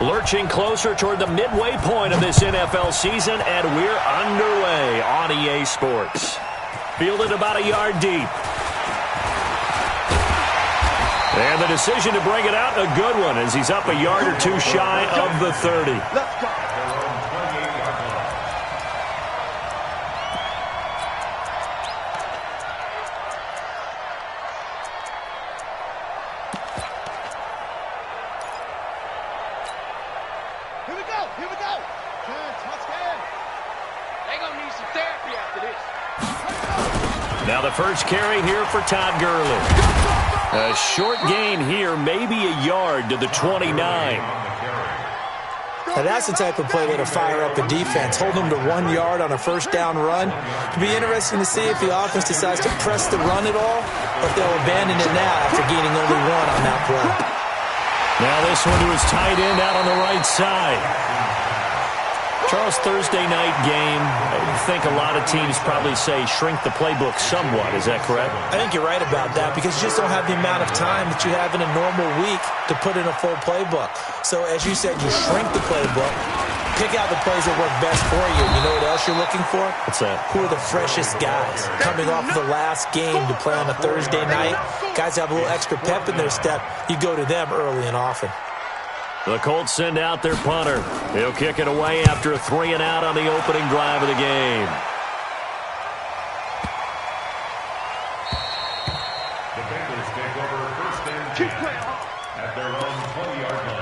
Lurching closer toward the midway point of this NFL season, and we're underway on EA Sports. Fielded about a yard deep. And the decision to bring it out, a good one, as he's up a yard or two shy of the 30. Let's go. Here we go. Touchdown. They're going to need some therapy after this. Now the first carry here for Todd Gurley. A short gain here, maybe a yard to the 29. Now that's the type of play that'll fire up a defense. Hold them to 1 yard on a first down run. It'll be interesting to see if the offense decides to press the run at all, or if they'll abandon it now after gaining only one on that play. Now this one to his tight end out on the right side. Charles, Thursday night game, I think a lot of teams probably say shrink the playbook somewhat. Is that correct? I think you're right about that because you just don't have the amount of time that you have in a normal week to put in a full playbook. So as you said, you shrink the playbook, pick out the plays that work best for you. You know what else you're looking for? What's that? Who are the freshest guys coming off the last game to play on a Thursday night? Guys have a little extra pep in their step. You go to them early and often. The Colts send out their punter. He'll kick it away after a 3-and-out on the opening drive of the game. The Bengals take over first and 10 at their own 20-yard line.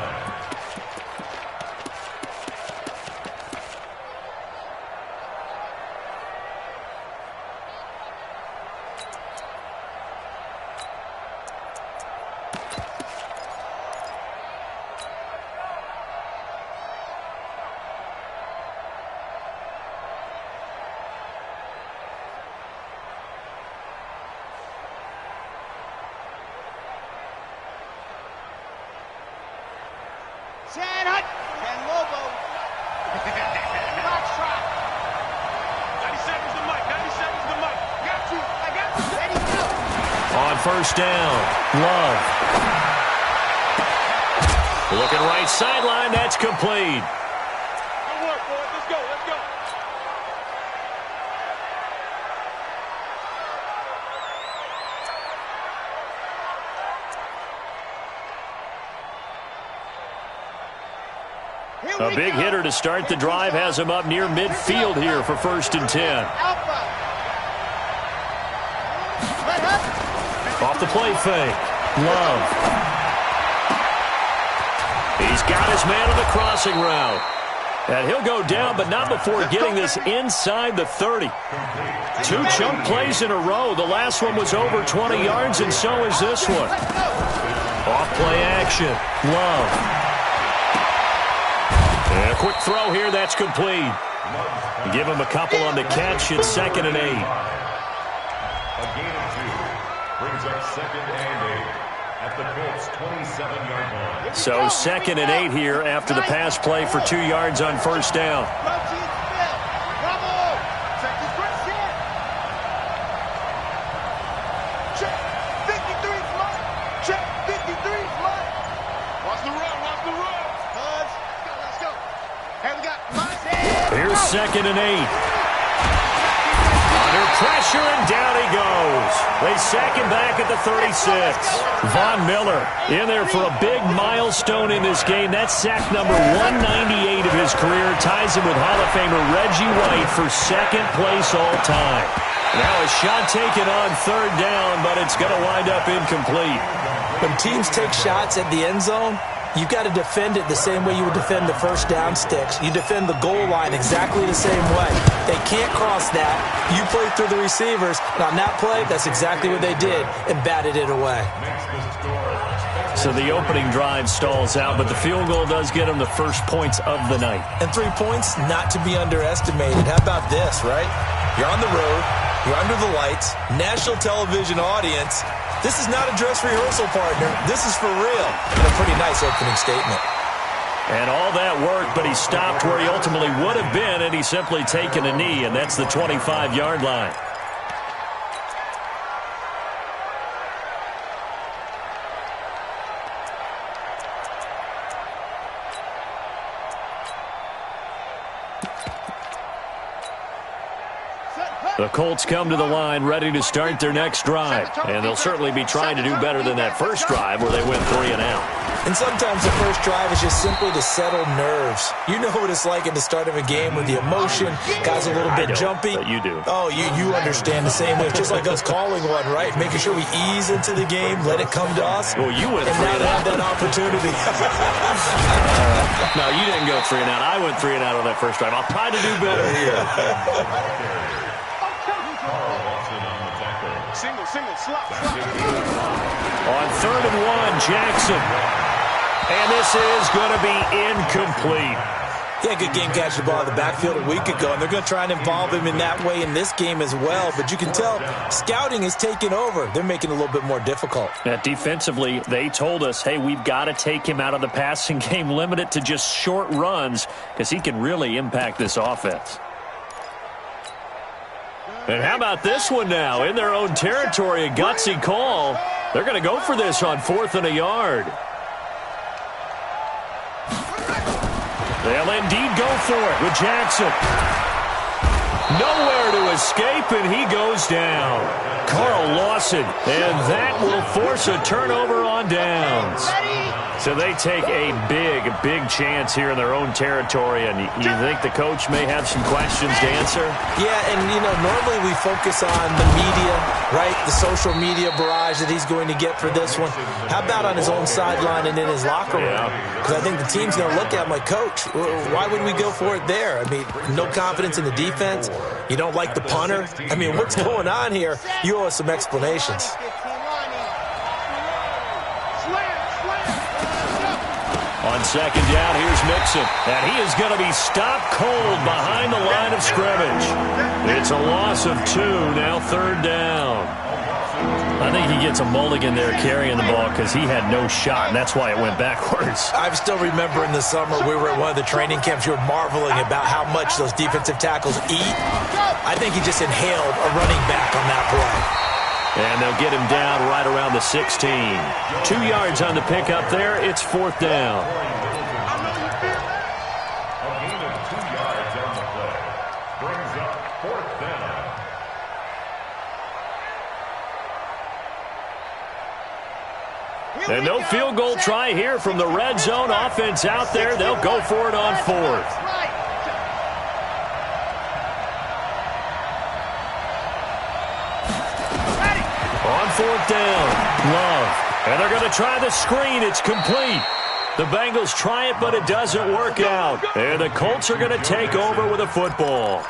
Chad Hut and Lobo. Box trot. 90 seconds to Mike. 90 seconds to Mike. Got you. I got you. Ready, go. On first down, Love. Looking right sideline. That's complete. Good work, boys. Let's go. Let's go. A big hitter to start the drive has him up near midfield here for first and 10. Off the play fake. Love. He's got his man on the crossing route. And he'll go down, but not before getting this inside the 30. Two chunk plays in a row. The last one was over 20 yards, and so is this one. Off play action. Love. And a quick throw here, that's complete. Give him a couple on the catch. It's 2nd and 8. A gain of 2 brings up 2nd and 8 at the Colts 27-yard line. So 2nd and 8 here after the pass play for 2 yards on first down. Here's 2nd and 8. Under pressure, and down he goes. They sack him back at the 36. Von Miller in there for a big milestone in this game. That's sack number 198 of his career. Ties him with Hall of Famer Reggie White for 2nd place all time. Now a shot taken on 3rd down, but it's going to wind up incomplete. When teams take shots at the end zone, you've got to defend it the same way you would defend the first down sticks. You defend the goal line exactly the same way. They can't cross that. You play through the receivers. And on that play, that's exactly what they did and batted it away. So the opening drive stalls out, but the field goal does get them the first points of the night. And 3 points, not to be underestimated. How about this, right? You're on the road. You're under the lights. National television audience. This is not a dress rehearsal, partner. This is for real. And a pretty nice opening statement. And all that work, but he stopped where he ultimately would have been, and he's simply taken a knee, and that's the 25-yard line. The Colts come to the line ready to start their next drive. And they'll certainly be trying to do better than that first drive where they went 3 and out. And sometimes the first drive is just simply to settle nerves. You know what it's like at the start of a game with the emotion. Guys a little bit jumpy. But you do. Oh, you understand the same way. It's just like us calling one, right? Making sure we ease into the game, let it come to us. Well, you went and 3 now and they out. have that opportunity. No, you didn't go 3 and out. I went 3 and out on that first drive. I'll try to do better here. Single, slop. On 3rd and 1, Jackson. And this is going to be incomplete. Yeah, good game catching the ball in the backfield a week ago, and they're going to try and involve him in that way in this game as well. But you can tell scouting is taking over. They're making it a little bit more difficult. Defensively, they told us, hey, we've got to take him out of the passing game, limit it to just short runs, because he can really impact this offense. And how about this one now? In their own territory, a gutsy call. They're going to go for this on 4th and a yard. They'll indeed go for it with Jackson. Nowhere to escape, and he goes down. Carl Lawson, and that will force a turnover on downs. So they take a big chance here in their own territory, and you think the coach may have some questions to answer? Yeah, and, normally we focus on the media, right, the social media barrage that he's going to get for this one. How about on his own sideline and in his locker room? Because I think the team's going to look at him like, Coach, why would we go for it there? I mean, no confidence in the defense. You don't like the punter. I mean, what's going on here? You owe us some explanations. On 2nd down, here's Mixon. And he is going to be stopped cold behind the line of scrimmage. It's a loss of 2, now 3rd down. I think he gets a mulligan there carrying the ball because he had no shot, and that's why it went backwards. I still remember in the summer we were at one of the training camps. You were marveling about how much those defensive tackles eat. I think he just inhaled a running back on that play. And they'll get him down right around the 16. 2 yards on the pickup there. It's 4th down. A gain of 2 yards on the play. Brings up 4th down. And no field goal try here from the red zone offense out there. They'll go for it on 4th. On 4th down, Love. And they're going to try the screen. It's complete. The Bengals try it, but it doesn't work out. And the Colts are going to take over with a football.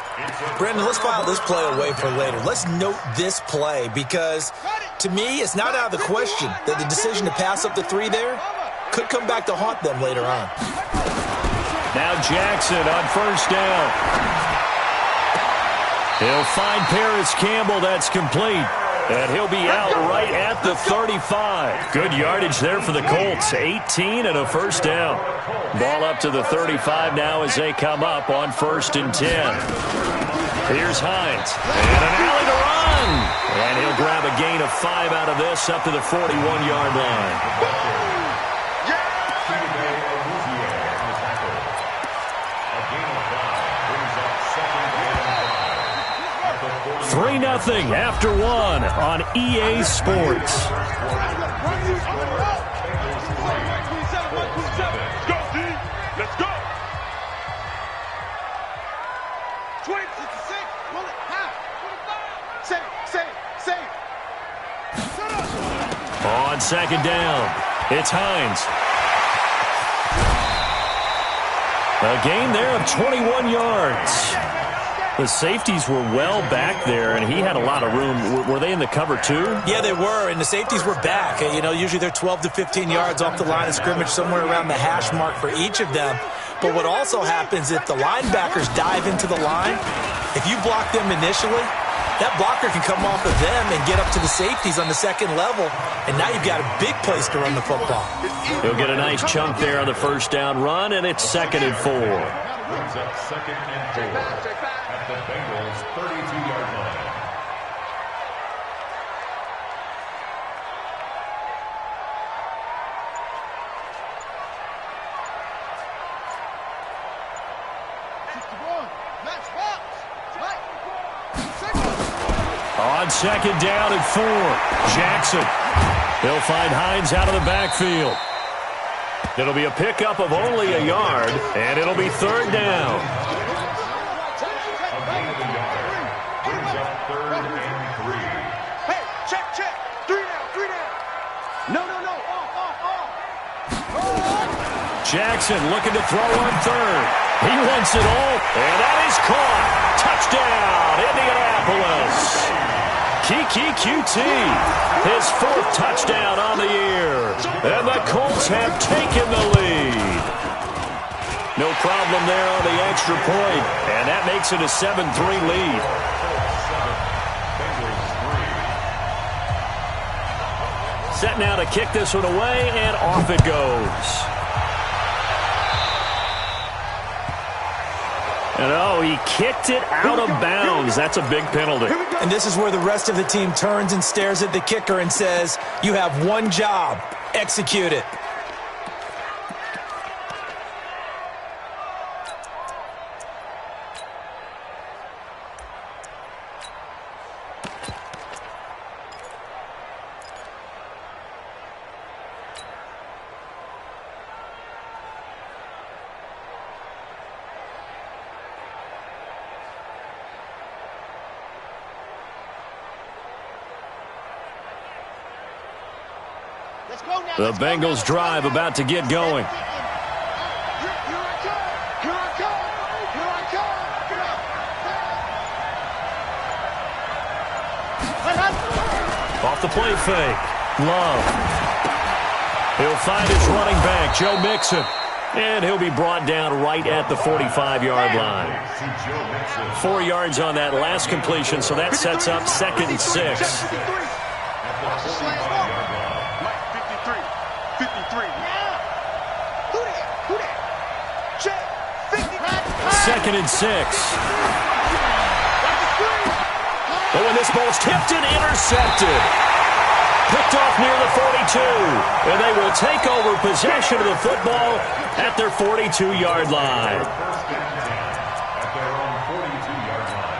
Brandon, let's file this play away for later. Let's note this play because, to me, it's not out of the question that the decision to pass up the 3 there could come back to haunt them later on. Now Jackson on 1st down. He'll find Paris Campbell. That's complete. And he'll be out right at the 35. Good yardage there for the Colts. 18 and a 1st down. Ball up to the 35 now as they come up on 1st and 10. Here's Hines. And an alley to run. And he'll grab a gain of 5 out of this up to the 41-yard line. 3-0 after 1 on EA Sports. Let's go. 20, 66, pull it, half, 25. Save. On 2nd down, it's Hines. A gain there of 21 yards. The safeties were well back there, and he had a lot of room. Were they in the cover, too? Yeah, they were, and the safeties were back. Usually they're 12 to 15 yards off the line of scrimmage, somewhere around the hash mark for each of them. But what also happens if the linebackers dive into the line, if you block them initially, that blocker can come off of them and get up to the safeties on the 2nd level, and now you've got a big place to run the football. He'll get a nice chunk there on the 1st down run, and it's 2nd and 4. Brings up 2nd and 4 at the Bengals' 32-yard line. On second down and 4, Jackson. He'll find Hines out of the backfield. It'll be a pickup of only a yard, and it'll be third down. A gain of a yard. Brings up 3rd and 3. Hey, check. 3 down. No. Off. Jackson looking to throw on third. He wants it all, and that is caught. Touchdown, Indianapolis. NOky4Uok's, his 4th touchdown on the year. And the Colts have taken the lead. No problem there on the extra point, and that makes it a 7-3 lead. Set now to kick this one away, and off it goes. And he kicked it out of bounds. That's a big penalty. And this is where the rest of the team turns and stares at the kicker and says, you have one job, execute it. The Bengals drive about to get going. Here I come. Off the play fake. Love. He'll find his running back, Joe Mixon. And he'll be brought down right at the 45-yard line. 4 yards on that last completion, so that sets up 2nd and 6. Second and 6. Oh, and this ball's tipped and intercepted. Picked off near the 42. And they will take over possession of the football at their 42-yard line. First and 10 at their own 42-yard line.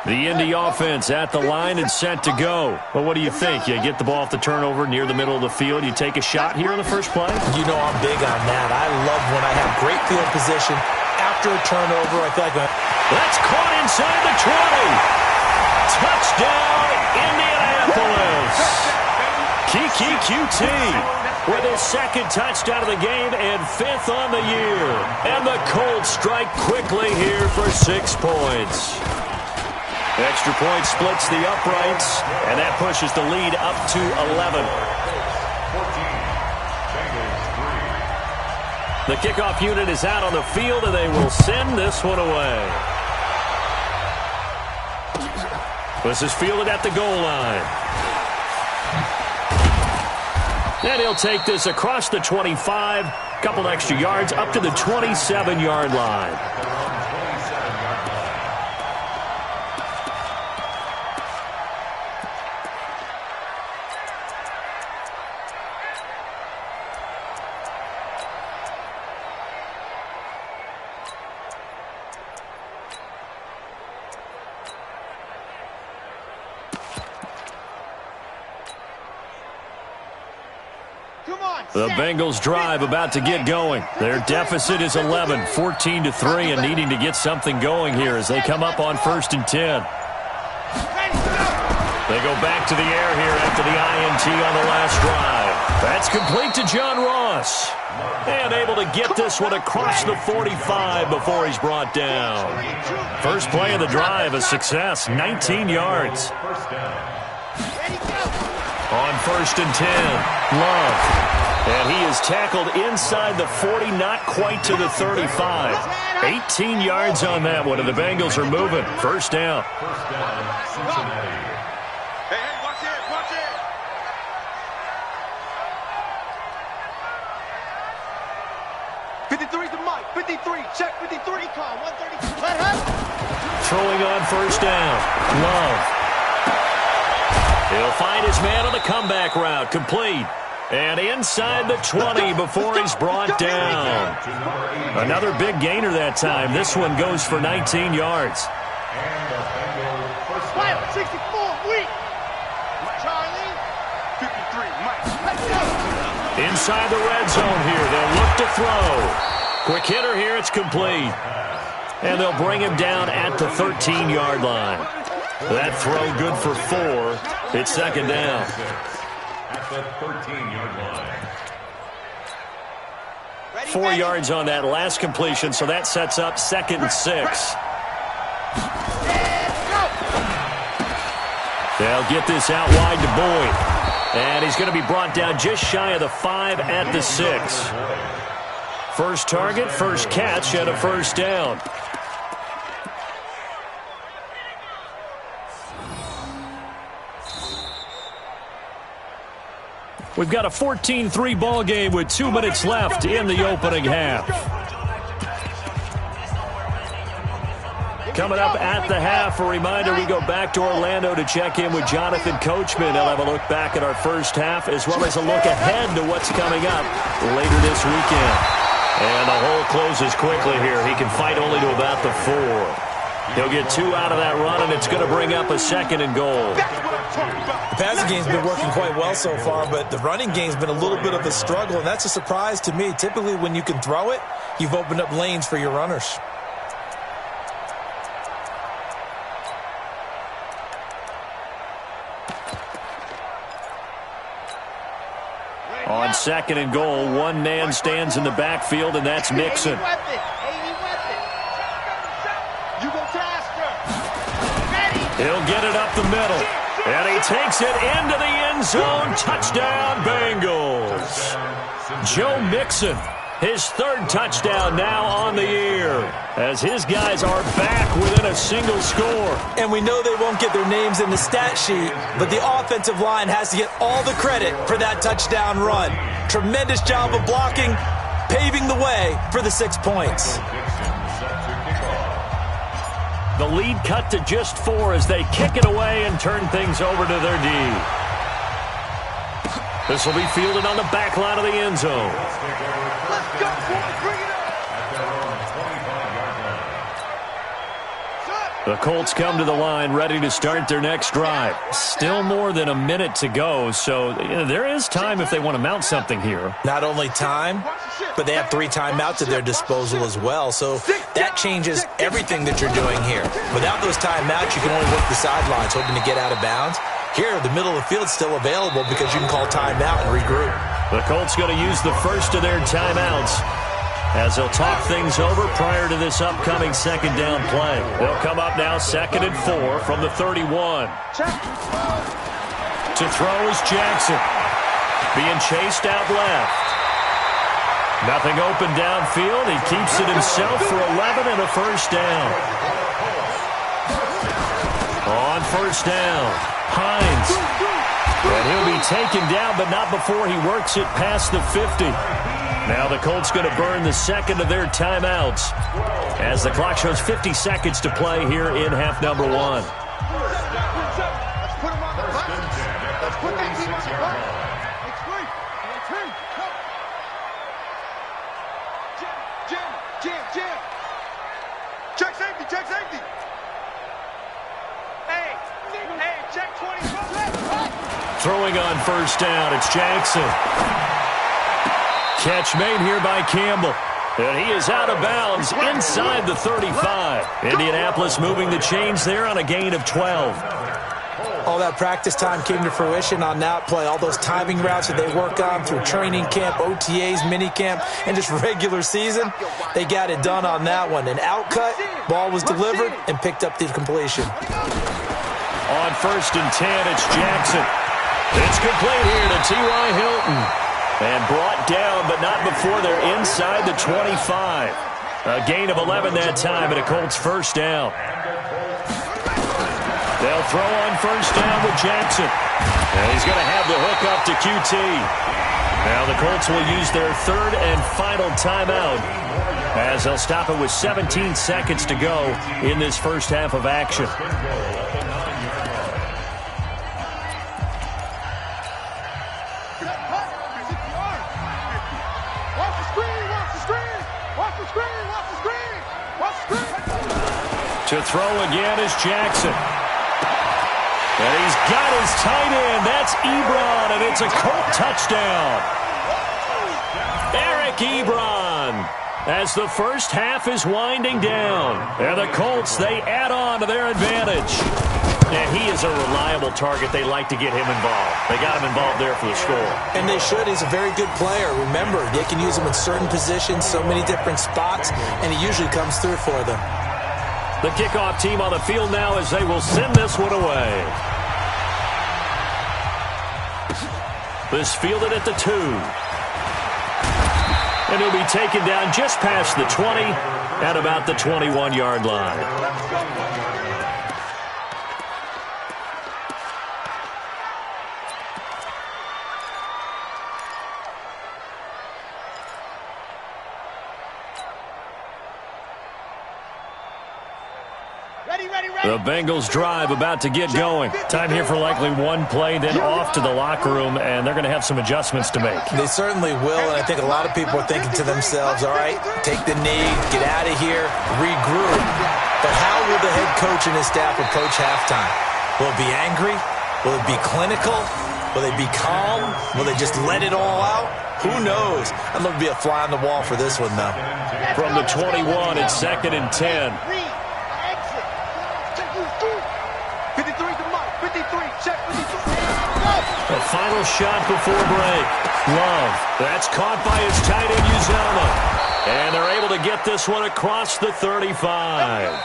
The Indy offense at the line and set to go. Well, what do you think? You get the ball off the turnover near the middle of the field. You take a shot here in the first play? You know I'm big on that. I love when I have great field position. After a turnover, I feel like that's caught inside the 20. Touchdown, Indianapolis. NOky4Uok's with his 2nd touchdown of the game and 5th on the year. And the Colts strike quickly here for 6 points. Extra point splits the uprights, and that pushes the lead up to 11. 14, Bengals 3. The kickoff unit is out on the field, and they will send this one away. This is fielded at the goal line. And he'll take this across the 25, couple extra yards, up to the 27-yard line. The Bengals drive about to get going. Their deficit is 11, 14-3, and needing to get something going here as they come up on 1st and 10. They go back to the air here after the INT on the last drive. That's complete to John Ross. And able to get this one across the 45 before he's brought down. First play of the drive, a success, 19 yards. On 1st and 10, Love. And he is tackled inside the 40, not quite to the 35. 18 yards on that one, and the Bengals are moving. First down. First down, Cincinnati. Hey, watch it. 53's the mic. 53, check 53. Call 130. Let her. Throwing on first down. Love. He'll find his man on the comeback route. Complete. And inside the 20 before he's brought down. Another big gainer that time. This one goes for 19 yards. 64, weak. Charlie. 53, Mike. Let's go. Inside the red zone here. They'll look to throw. Quick hitter here. It's complete. And they'll bring him down at the 13-yard line. That throw good for 4. It's second down. At the 13-yard line. 4 yards on that last completion, so that sets up 2nd and 6. They'll get this out wide to Boyd. And he's going to be brought down just shy of the 5 at the 6. First target, first catch, and a first down. We've got a 14-3 ball game with 2 minutes left in the opening half. Coming up at the half, a reminder, we go back to Orlando to check in with Jonathan Coachman. He'll have a look back at our first half as well as a look ahead to what's coming up later this weekend. And the hole closes quickly here. He can fight only to about the 4. He'll get 2 out of that run, and it's going to bring up a 2nd and goal. The passing game's been working quite well so far, but the running game's been a little bit of a struggle, and that's a surprise to me. Typically, when you can throw it, you've opened up lanes for your runners. On 2nd and goal, one man stands in the backfield, and that's Mixon. He'll get it up the middle, and he takes it into the end zone. Touchdown, Bengals. Joe Mixon, his 3rd touchdown now on the year, as his guys are back within a single score. And we know they won't get their names in the stat sheet, but the offensive line has to get all the credit for that touchdown run. Tremendous job of blocking, paving the way for the 6 points. The lead cut to just 4 as they kick it away and turn things over to their D. This will be fielded on the back line of the end zone. Let's go, boys. Bring it up. The Colts come to the line ready to start their next drive. Still more than a minute to go, so there is time if they want to mount something here. Not only time, but they have 3 timeouts at their disposal as well, so that changes everything that you're doing here. Without those timeouts, you can only work the sidelines, hoping to get out of bounds. Here, the middle of the field's still available because you can call timeout and regroup. The Colts going to use the first of their timeouts as they'll talk things over prior to this upcoming 2nd down play. They'll come up now 2nd and 4 from the 31. To throw is Jackson. Being chased out left. Nothing open downfield. He keeps it himself for 11 and a first down. On first down, Hines. And he'll be taken down, but not before he works it past the 50. Now the Colts going to burn the 2nd of their timeouts as the clock shows 50 seconds to play here in half number 1. Let's put him on the bus. Let's put that team on the bus. It's free. Jim. Check safety. Hey, check 24. Throwing on first down, it's Jackson. Catch made here by Campbell. And he is out of bounds inside the 35. Indianapolis moving the chains there on a gain of 12. All that practice time came to fruition on that play. All those timing routes that they work on through training camp, OTAs, minicamp, and just regular season, they got it done on that one. An outcut, ball was delivered, and picked up the completion. On 1st and 10, it's Jackson. It's complete here to T.Y. Hilton. And brought down, but not before they're inside the 25. A gain of 11 that time, and a Colts first down. They'll throw on first down with Jackson. And he's going to have the hook up to QT. Now the Colts will use their 3rd and final timeout as they'll stop it with 17 seconds to go in this first half of action. To throw again is Jackson. And he's got his tight end. That's Ebron, and it's a Colt touchdown. Eric Ebron, as the first half is winding down. And the Colts, they add on to their advantage. And he is a reliable target. They like to get him involved. They got him involved there for the score. And they should. He's a very good player. Remember, they can use him in certain positions, so many different spots, and he usually comes through for them. The kickoff team on the field now as they will send this one away. This fielded at the 2. And he'll be taken down just past the 20 at about the 21-yard line. The Bengals drive about to get going. Time here for likely one play, then off to the locker room, and they're going to have some adjustments to make. They certainly will, and I think a lot of people are thinking to themselves, all right, take the knee, get out of here, regroup. But how will the head coach and his staff approach halftime? Will it be angry? Will it be clinical? Will they be calm? Will they just let it all out? Who knows? I'd love to be a fly on the wall for this one, though. From the 21, it's 2nd and 10. 53 to Mike. 53. Check 53. A final shot before break. Love. That's caught by his tight end, Uzama. And they're able to get this one across the 35.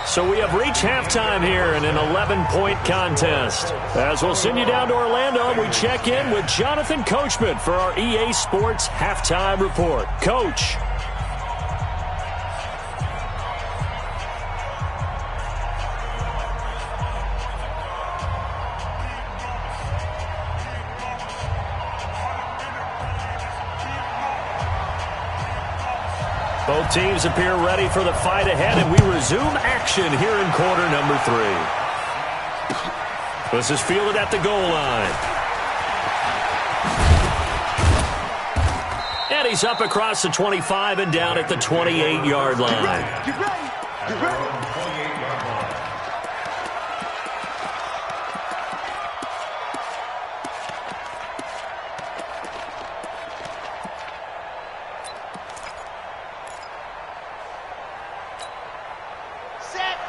So we have reached halftime here in an 11-point contest. As we'll send you down to Orlando, we check in with Jonathan Coachman for our EA Sports Halftime Report. Coach. Both teams appear ready for the fight ahead, and we resume action here in quarter number 3. This is fielded at the goal line. And he's up across the 25 and down at the 28-yard line. Get ready. Get ready.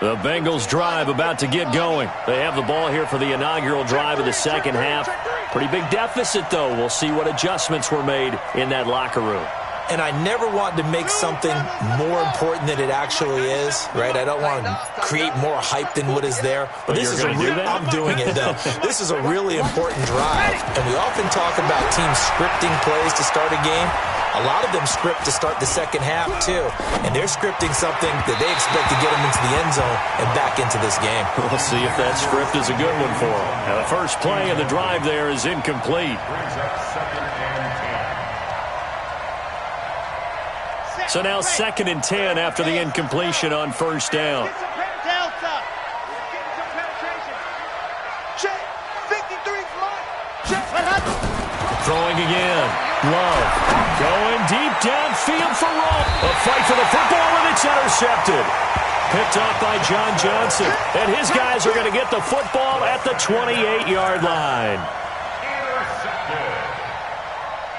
The Bengals drive about to get going. They have the ball here for the inaugural drive of the second half. Pretty big deficit, though. We'll see what adjustments were made in that locker room. And I never want to make something more important than it actually is, right? I don't want to create more hype than what is there. But this is I'm doing it, though. This is a really important drive. And we often talk about teams scripting plays to start a game. A lot of them script to start the second half, too. And they're scripting something that they expect to get them into the end zone and back into this game. We'll see if that script is a good one for them. Now, the first play of the drive there is incomplete. So now 2nd and 10 after the incompletion on first down. Delta. Get some penetration. Check. 53's mine. Check. Throwing again. Love. Going deep downfield for Roll. A fight for the football, and it's intercepted. Picked off by John Johnson. And his guys are going to get the football at the 28-yard line. Intercepted.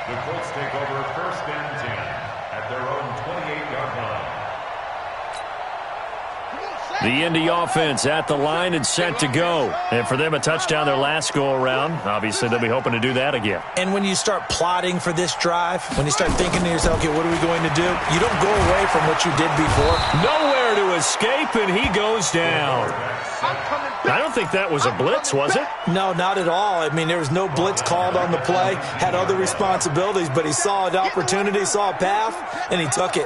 The Colts take over 1st and 10 at their own 28-yard line. The Indy offense at the line and set to go. And for them, a touchdown their last go-around. Obviously, they'll be hoping to do that again. And when you start plotting for this drive, when you start thinking to yourself, okay, what are we going to do? You don't go away from what you did before. Nowhere to escape, and he goes down. I don't think that was a blitz, was it? No, not at all. I mean, there was no blitz called on the play. Had other responsibilities, but he saw an opportunity, saw a path, and he took it.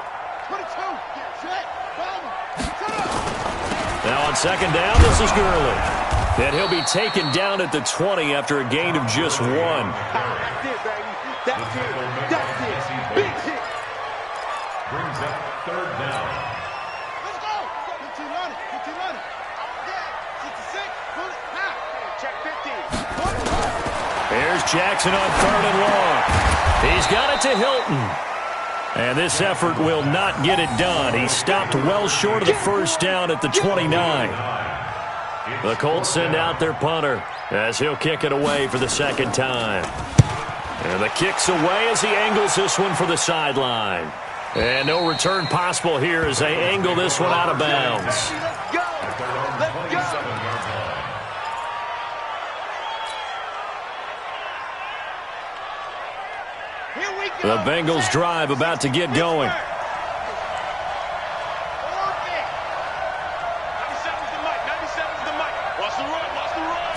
Now on second down, this is Gurley. And he'll be taken down at the 20 after a gain of just 1. That's it, baby. That's it. That's it. Big hit. Brings up 3rd down. Let's go. 15 on it. 15 on it. 66. Pull it. Check 15. There's Jackson on 3rd and long. He's got it to Hilton. And this effort will not get it done. He stopped well short of the first down at the 29. The Colts send out their punter as he'll kick it away for the second time. And the kick's away as he angles this one for the sideline. And no return possible here as they angle this one out of bounds. Let's go. Let's go. Here we go. The Bengals drive about to get going. 97's the mic. 97's the mic. Watch the run. Watch the run.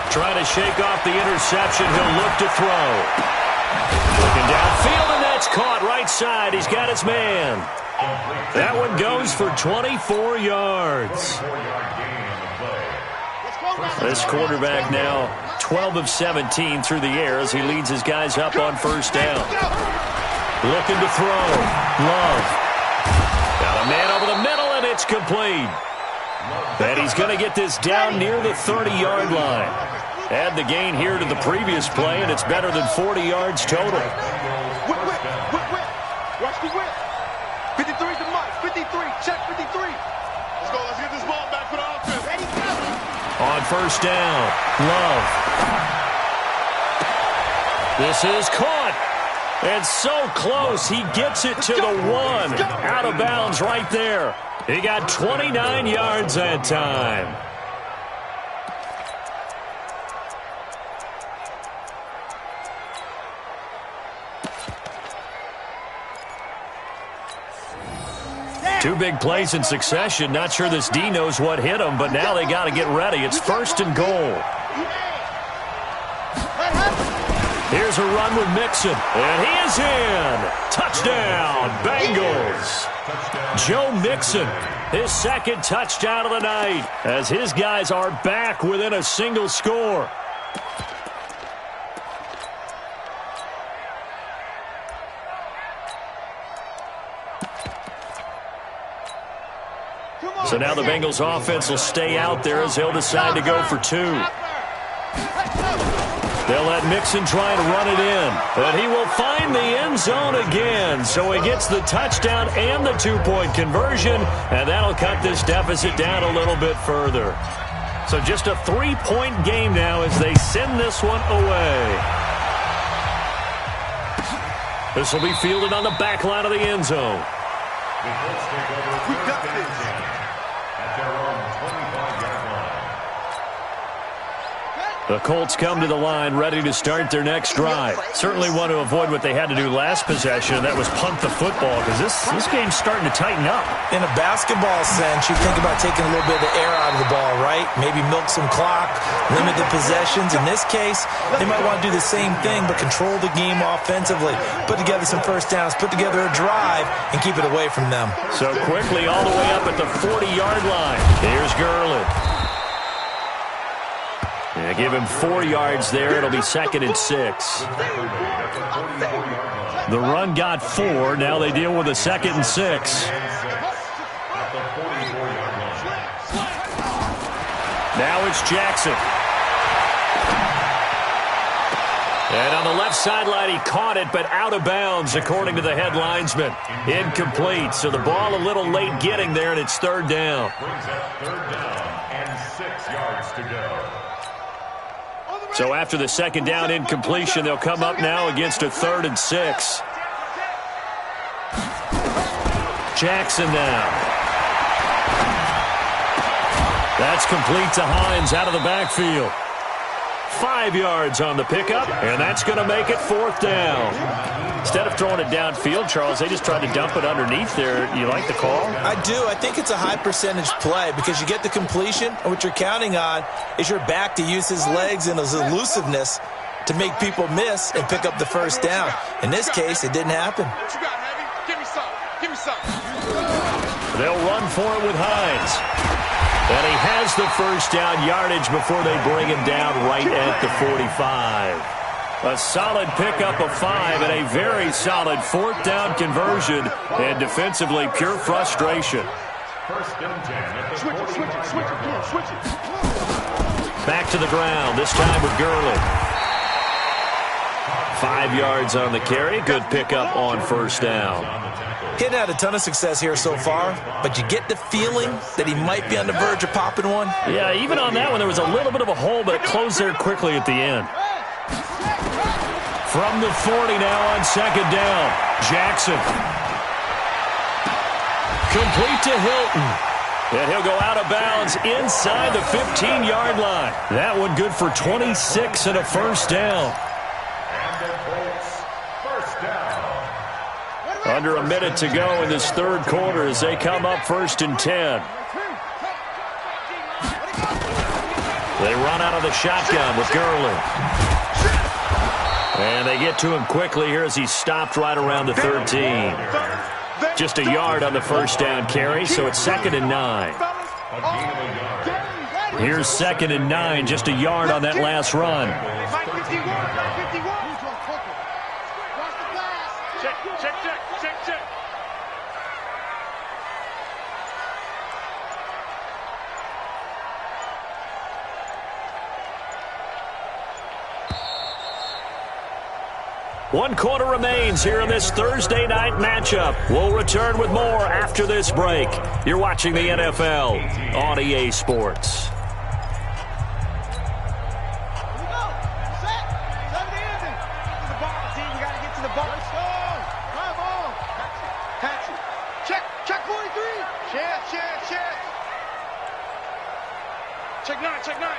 Trying to shake off the interception. He'll look to throw. Looking downfield, and that's caught right side. He's got his man. That one goes for 24 yards. This quarterback now 12 of 17 through the air as he leads his guys up on first down. Looking to throw. Love. Got a man over the middle, and it's complete. And he's going to get this down near the 30-yard line. Add the gain here to the previous play, and it's better than 40 yards total. Whip. Watch the whip. 53's the mic. 53. Check 53. Let's go. Let's get this ball back for the offense. Ready, go. On first down, Love. This is caught. And so close, he gets it to the 1. Out of bounds right there. He got 29 yards that time. Two big plays in succession. Not sure this D knows what hit him, but now they got to get ready. It's first and goal. Here's a run with Mixon, and he is in. Touchdown, Bengals. Joe Mixon, his second touchdown of the night, as his guys are back within a single score. So now the Bengals offense will stay out there as they'll decide to go for 2. They'll let Mixon try and run it in. But he will find the end zone again. So he gets the touchdown and the 2-point conversion. And that'll cut this deficit down a little bit further. So just a 3-point game now as they send this one away. This will be fielded on the back line of the end zone. The Colts take over first and 10 at their own 25-yard line. The Colts come to the line ready to start their next drive. Certainly want to avoid what they had to do last possession, and that was punt the football, because this game's starting to tighten up. In a basketball sense, you think about taking a little bit of the air out of the ball, right? Maybe milk some clock, limit the possessions. In this case, they might want to do the same thing, but control the game offensively. Put together some first downs, put together a drive, and keep it away from them. So quickly all the way up at the 40-yard line. Here's Gurley. Yeah, give him 4 yards there. It'll be 2nd and 6. The run got 4. Now they deal with a 2nd and 6. Now it's Jackson. And on the left sideline, he caught it, but out of bounds, according to the head linesman. Incomplete. So the ball a little late getting there, and it's 3rd down. Brings up 3rd down and 6 yards to go. So after the 2nd down incompletion, they'll come up now against a 3rd and 6. Jackson now. That's complete to Hines out of the backfield. 5 yards on the pickup, and that's going to make it 4th down. Instead of throwing it downfield, Charles, they just tried to dump it underneath there. You like the call? I do. I think it's a high percentage play because you get the completion, and what you're counting on is your back to use his legs and his elusiveness to make people miss and pick up the first down. In this case, it didn't happen. What you got, Heavy? Give me some. Give me some. They'll run for it with Hines. And he has the first down yardage before they bring him down right at the 45. A solid pickup of 5 and a very solid 4th down conversion. And defensively, pure frustration. First and 10 at the Switch it. Back to the ground, this time with Gurley. 5 yards on the carry. Good pickup on first down. He hadn't had a ton of success here so far, but you get the feeling that he might be on the verge of popping one. Yeah, even on that one, there was a little bit of a hole, but it closed there quickly at the end. From the 40 now on second down. Jackson. Complete to Hilton. And he'll go out of bounds inside the 15-yard line. That one good for 26 and a first down. Under a minute to go in this third quarter as they come up 1st and 10. They run out of the shotgun with Gurley. And they get to him quickly here as he's stopped right around the 13. Just a yard on the first down carry, so it's 2nd and 9. Here's 2nd and 9, just a yard on that last run. Check. One quarter remains here in this Thursday night matchup. We'll return with more after this break. You're watching the NFL on EA Sports. Check 9.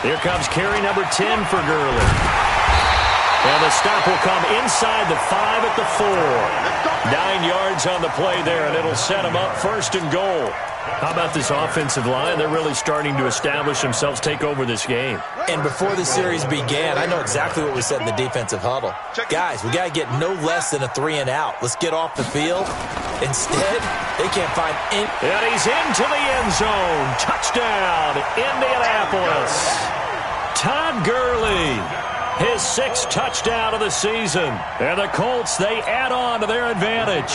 Here comes carry number 10 for Gurley. And the stop will come inside the 5 at the 4. 9 yards on the play there, and it'll set them up 1st and goal. How about this offensive line? They're really starting to establish themselves, take over this game. And before the series began, I know exactly what we said in the defensive huddle. Guys, we got to get no less than a 3 and out. Let's get off the field. Instead, they can't find any. And he's into the end zone. Touchdown, Indianapolis. Todd Gurley, his 6th touchdown of the season. And the Colts, they add on to their advantage.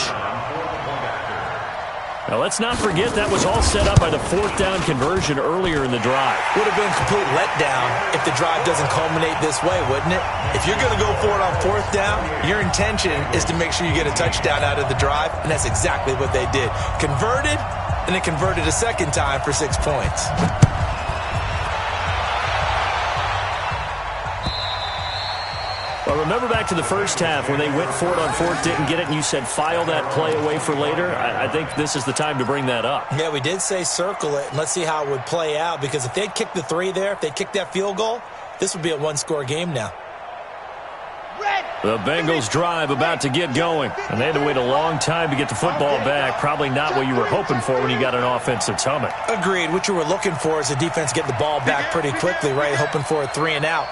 Now, let's not forget that was all set up by the 4th down conversion earlier in the drive. Would have been a complete letdown if the drive doesn't culminate this way, wouldn't it? If you're going to go for it on 4th down, your intention is to make sure you get a touchdown out of the drive, and that's exactly what they did. Converted, and then converted a second time for 6 points. Well, remember back to the first half when they went for it on 4th, didn't get it, and you said file that play away for later? I think this is the time to bring that up. Yeah, we did say circle it, and let's see how it would play out, because if they'd kicked the 3 there, if they kicked that field goal, this would be a 1-score game now. The Bengals drive about to get going, and they had to wait a long time to get the football back. Probably not what you were hoping for when you got an offense that's humming. Agreed. What you were looking for is the defense get the ball back pretty quickly, right? Hoping for a 3 and out.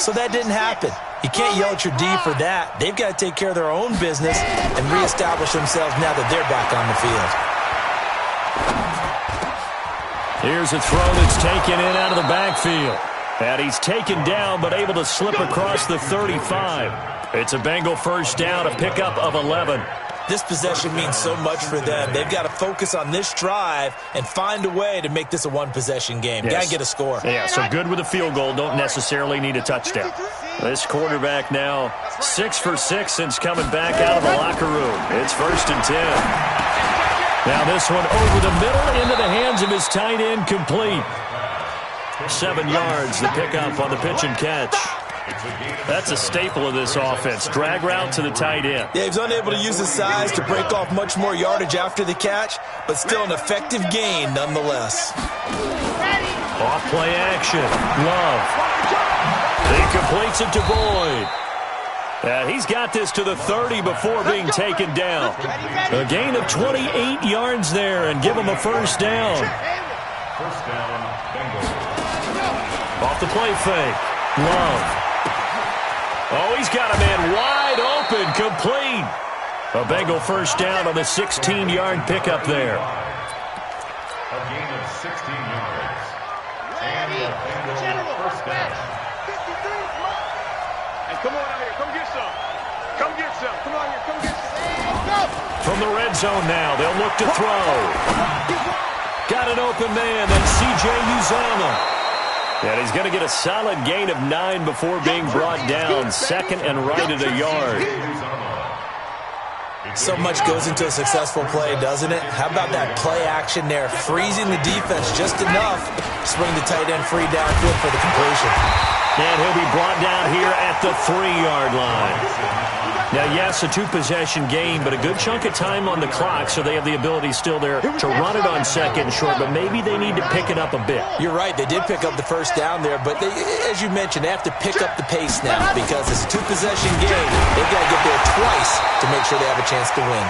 So that didn't happen. You can't yell at your D for that. They've got to take care of their own business and reestablish themselves now that they're back on the field. Here's a throw that's taken in out of the backfield. And he's taken down but able to slip across the 35. It's a Bengal first down, a pickup of 11. This possession means so much for them. They've got to focus on this drive and find a way to make this a one-possession game. Yes. Got to get a score. Yeah, so good with a field goal. Don't necessarily need a touchdown. This quarterback now 6 for 6 since coming back out of the locker room. It's 1st and 10. Now this one over the middle into the hands of his tight end, complete. 7 yards, the pickup on the pitch and catch. That's a staple of this offense. Drag route to the tight end. Yeah, he was unable to use his size to break off much more yardage after the catch, but still an effective gain nonetheless. Off play action. Love. He completes it to Boyd. And he's got this to the 30 before being taken down. A gain of 28 yards there and give him a first down. First down, Bengals. Off the play fake. Love. Oh, he's got a man wide open, complete. A Bengal first down on the 16-yard pickup there. A gain of 16 yards. And a Bengal first down. Hey, come on out here. Come get some. Come get some. Come on here. Come get some. From the red zone now, they'll look to throw. Got an open man. That's C.J. Uzomah. And he's going to get a solid gain of 9 before being brought down. Second and right at a yard. So much goes into a successful play, doesn't it? How about that play action there? Freezing the defense just enough to bring the tight end free downfield for the completion. And he'll be brought down here at the 3-yard line. Now, yes, a 2-possession game, but a good chunk of time on the clock, so they have the ability still there to run it on second and short, but maybe they need to pick it up a bit. You're right. They did pick up the first down there, but they, as you mentioned, they have to pick up the pace now because it's a 2-possession game. They've got to get there twice to make sure they have a chance to win.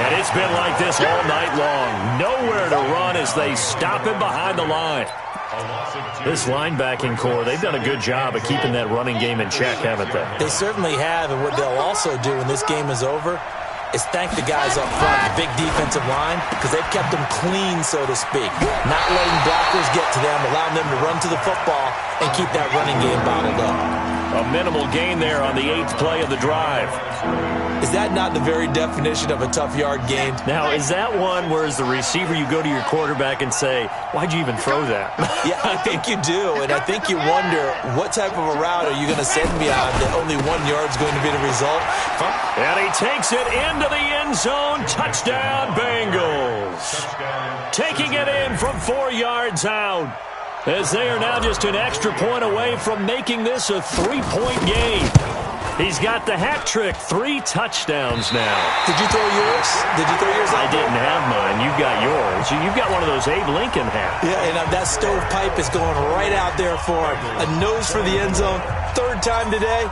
And it's been like this all night long. Nowhere to run as they stop him behind the line. This linebacking core, they've done a good job of keeping that running game in check, haven't they? They certainly have, and what they'll also do when this game is over is thank the guys up front, the big defensive line, because they've kept them clean, so to speak. Not letting blockers get to them, allowing them to run to the football and keep that running game bottled up. A minimal gain there on the 8th play of the drive. Is that not the very definition of a tough yard gain? Now, is that one where as the receiver you go to your quarterback and say, why'd you even throw that? Yeah, I think you do, and I think you wonder what type of a route are you going to send me on that only 1 yard's going to be the result? And he takes it into the end zone. Touchdown, Bengals. Taking it in from 4 yards out. As they are now just an extra point away from making this a 3-point game. He's got the hat trick, 3 touchdowns now. Did you throw yours? Did you throw yours? I didn't have mine. You've got yours. You've got one of those Abe Lincoln hats. Yeah, and that stovepipe is going right out there for him. A nose for the end zone. 3rd time today.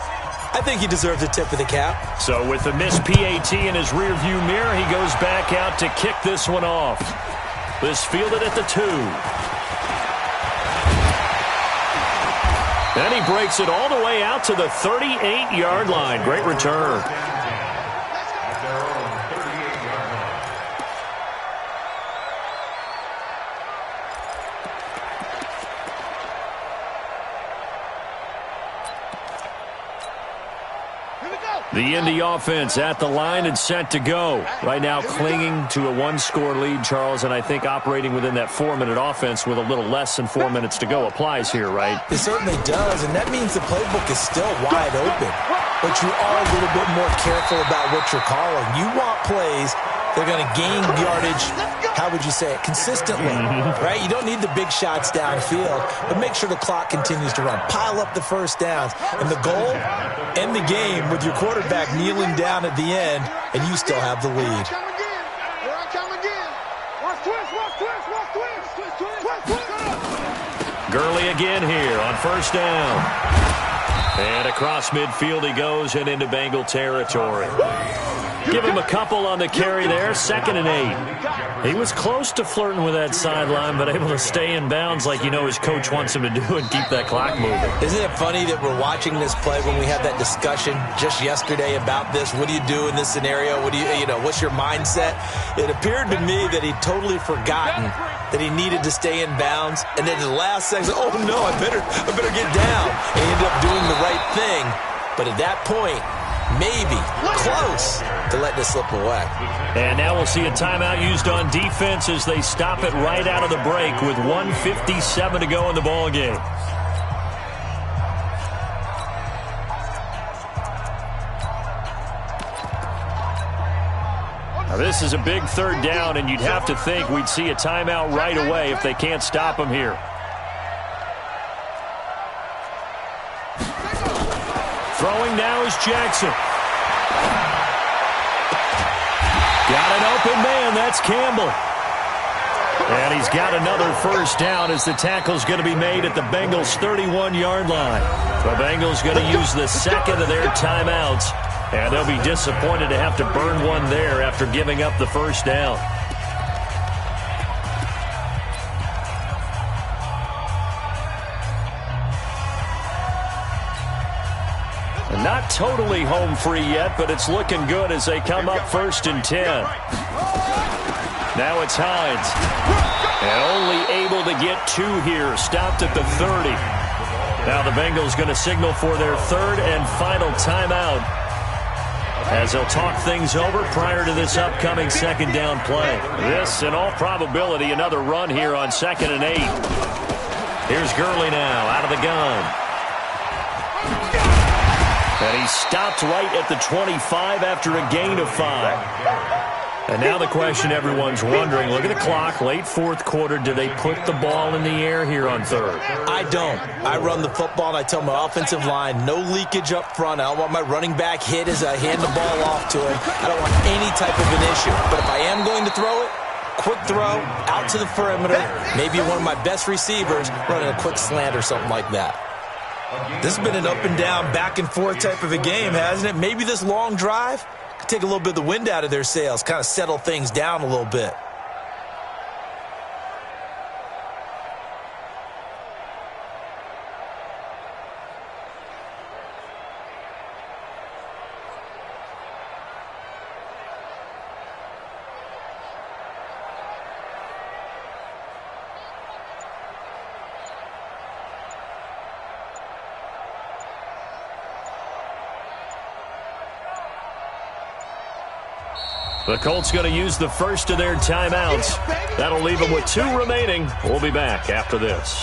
I think he deserves a tip of the cap. So with the missed PAT in his rearview mirror, he goes back out to kick this one off. This fielded at the 2. And he breaks it all the way out to the 38-yard line. Great return. The Indy offense at the line and set to go. Right now clinging to a 1-score lead, Charles, and I think operating within that 4-minute offense with a little less than 4 minutes to go applies here, right? It certainly does, and that means the playbook is still wide open. But you are a little bit more careful about what you're calling. You want plays that are going to gain yardage, how would you say it, consistently, right? You don't need the big shots downfield, but make sure the clock continues to run. Pile up the first downs. And the goal, end the game with your quarterback kneeling down at the end, and you still have the lead. Gurley again here on first down. And across midfield he goes and into Bengal territory. Give him a couple on the carry there, 2nd and 8. He was close to flirting with that sideline, but able to stay in bounds like you know his coach wants him to do and keep that clock moving. Isn't it funny that we're watching this play when we had that discussion just yesterday about this? What do you do in this scenario? What do you know, what's your mindset? It appeared to me that he'd totally forgotten that he needed to stay in bounds, and then the last second, oh no, I better get down. And he ended up doing the right thing, but at that point, maybe close to letting it slip away. And now we'll see a timeout used on defense as they stop it right out of the break with 1:57 to go in the ball game. Now this is a big 3rd down, and you'd have to think we'd see a timeout right away if they can't stop him here. Throwing now is Jackson. Got an open man. That's Campbell. And he's got another first down as the tackle's going to be made at the Bengals' 31-yard line. The Bengals going to use the 2nd of their timeouts, and they'll be disappointed to have to burn one there after giving up the first down. Not totally home free yet, but it's looking good as they come up 1st and 10. Now it's Hines. And only able to get 2 here. Stopped at the 30. Now the Bengals going to signal for their 3rd and final timeout as they'll talk things over prior to this upcoming second down play. This, in all probability, another run here on 2nd and 8. Here's Gurley now out of the gun. And he stopped right at the 25 after a gain of 5. And now the question everyone's wondering, look at the clock, late fourth quarter, do they put the ball in the air here on third? I don't. I run the football, and I tell my offensive line, no leakage up front. I don't want my running back hit as I hand the ball off to him. I don't want any type of an issue. But if I am going to throw it, quick throw, out to the perimeter, maybe one of my best receivers running a quick slant or something like that. This has been an up and down, back and forth type of a game, hasn't it? Maybe this long drive could take a little bit of the wind out of their sails, kind of settle things down a little bit. The Colts going to use the first of their timeouts. That'll leave them with 2 remaining. We'll be back after this.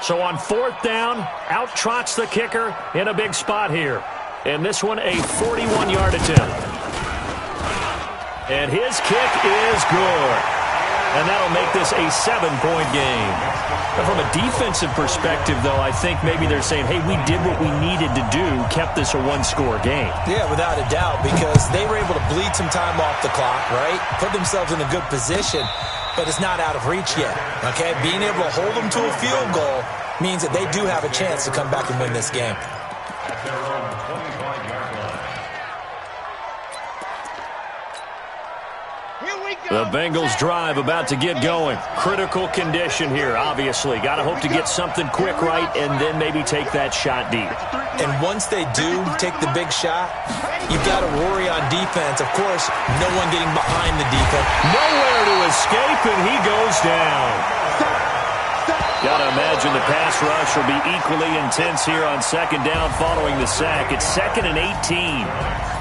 So on 4th down, out trots the kicker in a big spot here. And this one, a 41-yard attempt. And his kick is good. And that'll make this a 7-point game. But from a defensive perspective, though, I think maybe they're saying, hey, we did what we needed to do, kept this a 1-score game. Yeah, without a doubt, because they were able to bleed some time off the clock, right? Put themselves in a good position, but it's not out of reach yet, okay? Being able to hold them to a field goal means that they do have a chance to come back and win this game. The Bengals drive about to get going. Critical condition here, obviously. Got to hope to get something quick right and then maybe take that shot deep. And once they do take the big shot, you've got to worry on defense. Of course, no one getting behind the defense. Nowhere to escape, and he goes down. Got to imagine the pass rush will be equally intense here on 2nd down following the sack. It's 2nd and 18.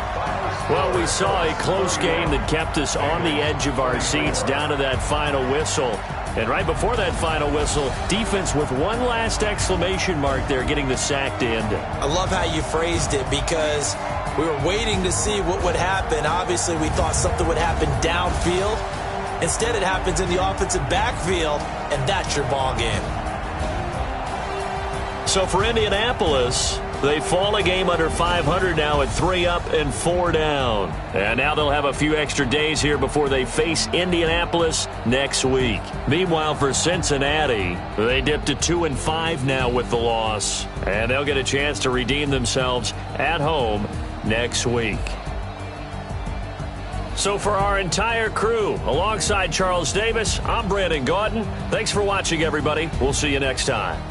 Well, we saw a close game that kept us on the edge of our seats down to that final whistle. And right before that final whistle, defense with one last exclamation mark there, getting the sack to end it. I love how you phrased it because we were waiting to see what would happen. Obviously, we thought something would happen downfield. Instead, it happens in the offensive backfield, and that's your ball game. So for Indianapolis, they fall a game under 500 now at 3 up and 4 down. And now they'll have a few extra days here before they face Indianapolis next week. Meanwhile, for Cincinnati, they dipped to 2 and 5 now with the loss. And they'll get a chance to redeem themselves at home next week. So for our entire crew, alongside Charles Davis, I'm Brandon Gaudin. Thanks for watching, everybody. We'll see you next time.